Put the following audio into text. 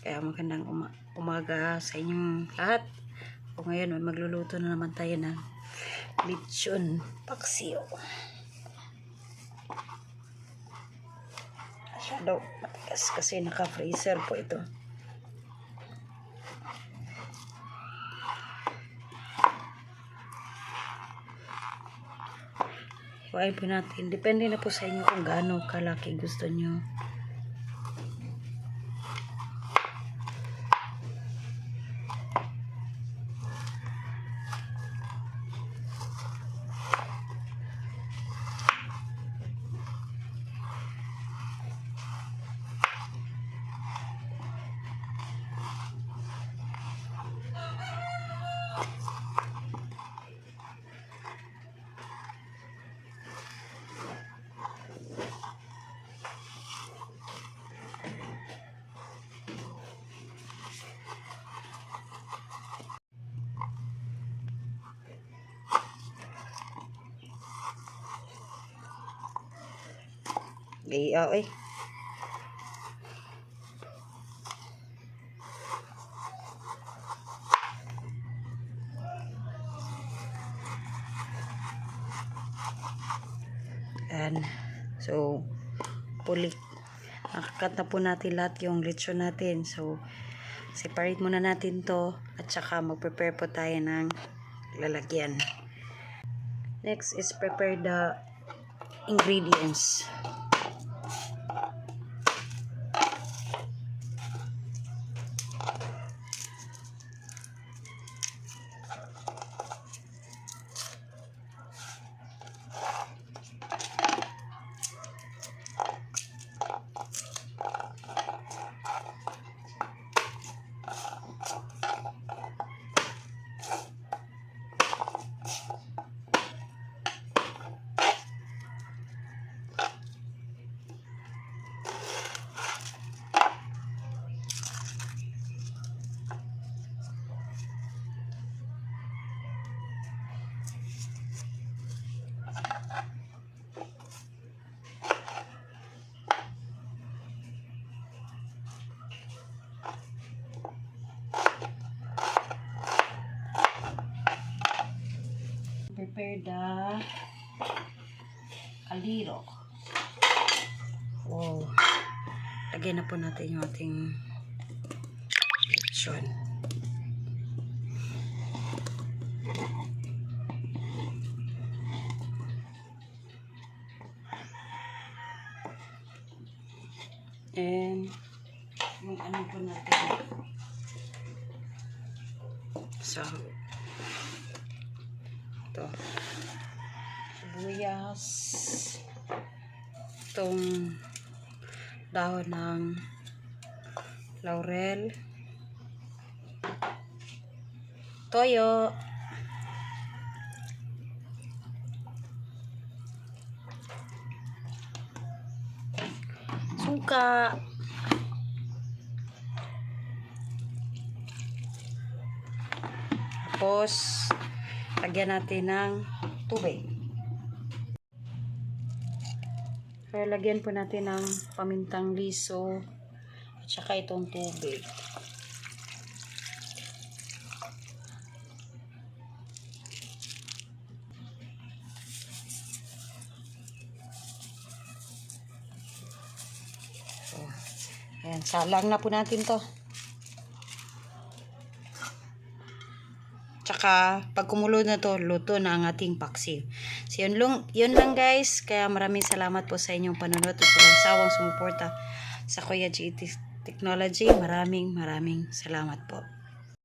Kaya magandang umaga sa inyong lahat. O ngayon ay magluluto na naman tayo ng lechon paksiw. Masyado matigas kasi naka-freezer po ito. Huwain po natin. Depende na po sa inyo kung gaano kalaki gusto nyo. Iyaw eh. And so pulik. Nakakat na po natin lahat yung lechon natin. So separate muna natin to at saka mag-prepare po tayo ng lalagyan. Next is prepare the ingredients. Prepare the kaliro. Oh, lagyan na po natin yung ating lechon. And yung ano po natin. So ito, sibuyas, itong dahon ng laurel, toyo, suka, tapos lagyan natin ng tubig. Kaya lagyan po natin ng pamintang liso at saka itong tubig. So, ayan, salang na po natin to. Tsaka pag kumulo na to, luto na ang ating paksiw. So yun lang guys. Kaya maraming salamat po sa inyong panonood at walang sawang sumuporta sa Kuya G Technology. Maraming salamat po.